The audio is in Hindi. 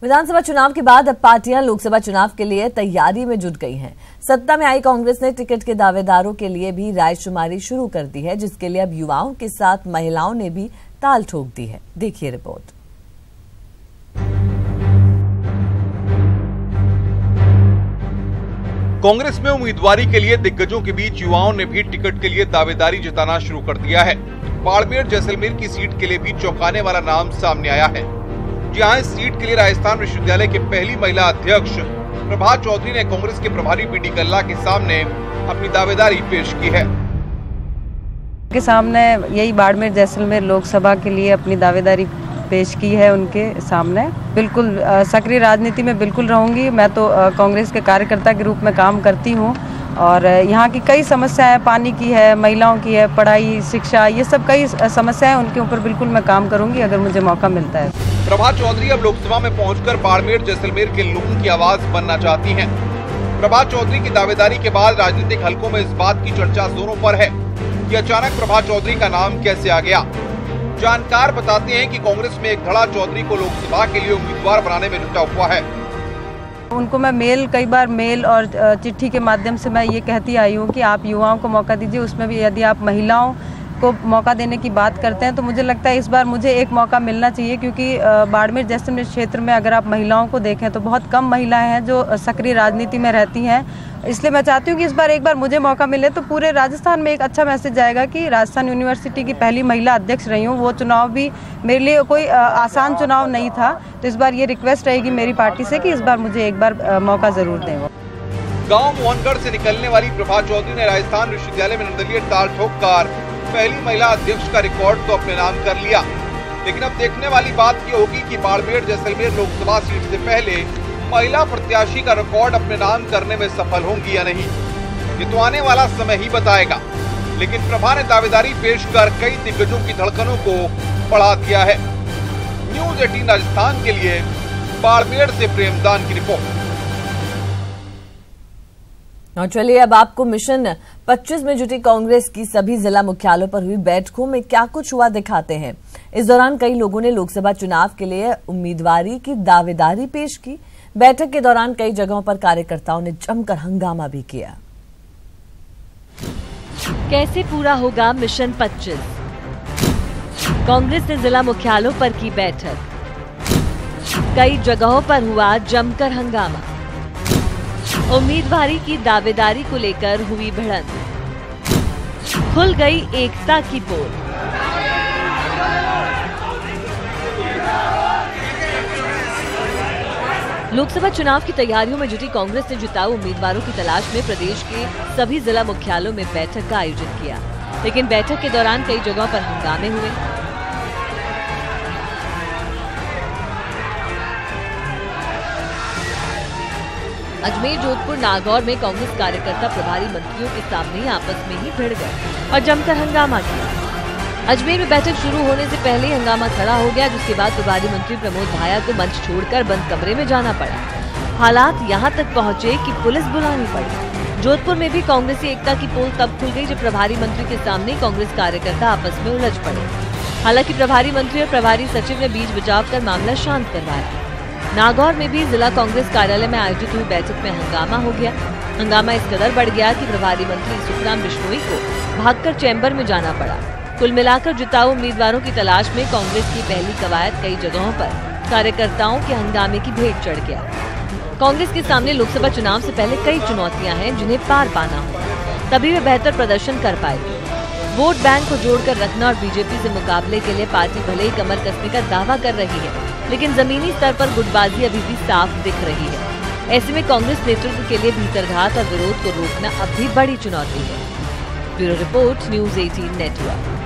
विधानसभा चुनाव के बाद अब पार्टियां लोकसभा चुनाव के लिए तैयारी में जुट गई हैं। सत्ता में आई कांग्रेस ने टिकट के दावेदारों के लिए भी रायशुमारी शुरू कर दी है, जिसके लिए अब युवाओं के साथ महिलाओं ने भी ताल ठोक दी है। देखिए रिपोर्ट। कांग्रेस में उम्मीदवारी के लिए दिग्गजों के बीच युवाओं ने भी टिकट के लिए दावेदारी जताना शुरू कर दिया है। बाड़मेर जैसलमेर की सीट के लिए भी चौंकाने वाला नाम सामने आया है। जहां इस सीट के लिए राजस्थान विश्वविद्यालय के पहली महिला अध्यक्ष प्रभा चौधरी ने कांग्रेस के प्रभारी बीडी कल्ला के सामने अपनी दावेदारी पेश की है। के सामने यही बाड़मेर जैसलमेर लोकसभा के लिए अपनी दावेदारी पेश की है। उनके सामने बिल्कुल सक्रिय राजनीति में बिल्कुल रहूंगी। मैं तो कांग्रेस के कार्यकर्ता के रूप में काम करती हूं और यहाँ की कई समस्याएं, पानी की है, महिलाओं की है, पढ़ाई, शिक्षा, ये सब कई समस्याएं, उनके ऊपर बिल्कुल मैं काम करूंगी अगर मुझे मौका मिलता है। प्रभा चौधरी अब लोकसभा में पहुंचकर बाड़मेर जैसलमेर के लोगों की आवाज बनना चाहती हैं। प्रभा चौधरी की दावेदारी के बाद राजनीतिक हलकों में इस बात की चर्चा जोरों पर है कि अचानक प्रभा चौधरी का नाम कैसे आ गया। जानकार बताते हैं कि कांग्रेस में एक धड़ा चौधरी को लोकसभा के लिए उम्मीदवार बनाने में जुटा हुआ है। उनको मैं कई बार मेल और चिट्ठी के माध्यम से मैं ये कहती आई हूँ कि आप युवाओं को मौका दीजिए, उसमें भी यदि आप महिलाओं को मौका देने की बात करते हैं तो मुझे लगता है इस बार मुझे एक मौका मिलना चाहिए, क्योंकि बाड़मेर जैसलमेर क्षेत्र में अगर आप महिलाओं को देखें तो बहुत कम महिलाएं हैं जो सक्रिय राजनीति में रहती हैं। इसलिए मैं चाहती हूँ कि इस बार एक बार मुझे मौका मिले तो पूरे राजस्थान में एक अच्छा मैसेज जाएगा कि राजस्थान यूनिवर्सिटी की पहली महिला अध्यक्ष रही हूँ। वो चुनाव भी मेरे लिए कोई आसान चुनाव नहीं था, तो इस बार ये रिक्वेस्ट रहेगी मेरी पार्टी से कि इस बार मुझे एक बार मौका जरूर दें। गाँव मोहनगढ़ से निकलने वाली प्रभा चौधरी ने राजस्थान विश्वविद्यालय में निर्दलीय ताल ठोककर पहली महिला अध्यक्ष का रिकॉर्ड तो अपने नाम कर लिया, लेकिन अब देखने वाली बात ये होगी कि बाड़मेर जैसलमेर लोकसभा सीट से पहले महिला प्रत्याशी का रिकॉर्ड अपने नाम करने में सफल होंगी या नहीं, ये तो आने वाला समय ही बताएगा। लेकिन प्रभा ने दावेदारी पेश कर कई दिग्गजों की धड़कनों को बढ़ा दिया है। न्यूज़ 18 राजस्थान के लिए बाड़मेर से प्रेमदान की रिपोर्ट। और चलिए अब आपको मिशन 25 में जुटी कांग्रेस की सभी जिला मुख्यालयों पर हुई बैठकों में क्या कुछ हुआ दिखाते हैं। इस दौरान कई लोगों ने लोकसभा चुनाव के लिए उम्मीदवारी की दावेदारी पेश की। बैठक के दौरान कई जगहों पर कार्यकर्ताओं ने जमकर हंगामा भी किया। कैसे पूरा होगा मिशन 25? कांग्रेस ने जिला मुख्यालयों पर की बैठक। कई जगहों पर हुआ जमकर हंगामा। उम्मीदवारी की दावेदारी को लेकर हुई भिड़ंत। खुल गई एकता की पोल। लोकसभा चुनाव की तैयारियों में जुटी कांग्रेस ने जिताऊ उम्मीदवारों की तलाश में प्रदेश के सभी जिला मुख्यालयों में बैठक का आयोजन किया, लेकिन बैठक के दौरान कई जगहों पर हंगामे हुए। अजमेर, जोधपुर, नागौर में कांग्रेस कार्यकर्ता प्रभारी मंत्रियों के सामने ही आपस में ही भिड़ गए और जमकर हंगामा किया। अजमेर में बैठक शुरू होने से पहले ही हंगामा खड़ा हो गया, जिसके बाद प्रभारी मंत्री प्रमोद भाया को मंच छोड़कर बंद कमरे में जाना पड़ा। हालात यहां तक पहुंचे कि पुलिस बुलानी पड़ी। जोधपुर में भी कांग्रेसी एकता की पोल तब खुल गई जब प्रभारी मंत्री के सामने कांग्रेस कार्यकर्ता आपस में उलझ पड़े। हालांकि प्रभारी मंत्री और प्रभारी सचिव ने बीच बचाव कर मामला शांत करवाया। नागौर में भी जिला कांग्रेस कार्यालय में आयोजित हुई बैठक में हंगामा हो गया। हंगामा इस कदर बढ़ गया कि प्रभारी मंत्री सुखराम बिश्नोई को भागकर चैम्बर में जाना पड़ा। कुल मिलाकर जिताऊ उम्मीदवारों की तलाश में कांग्रेस की पहली कवायद कई जगहों पर कार्यकर्ताओं के हंगामे की भेंट चढ़ गया। कांग्रेस के सामने लोकसभा चुनाव से पहले कई चुनौतियां हैं जिन्हें पार पाना होगा, तभी वे बेहतर प्रदर्शन कर पाएगी। वोट बैंक को जोड़कर रखना और बीजेपी से मुकाबले के लिए पार्टी भले ही कमर कसने का दावा कर रही है, लेकिन जमीनी स्तर पर गुटबाजी अभी भी साफ दिख रही है। ऐसे में कांग्रेस नेतृत्व के लिए भीतरघात और विरोध को रोकना अब भी बड़ी चुनौती है। Bureau report, news 18 network.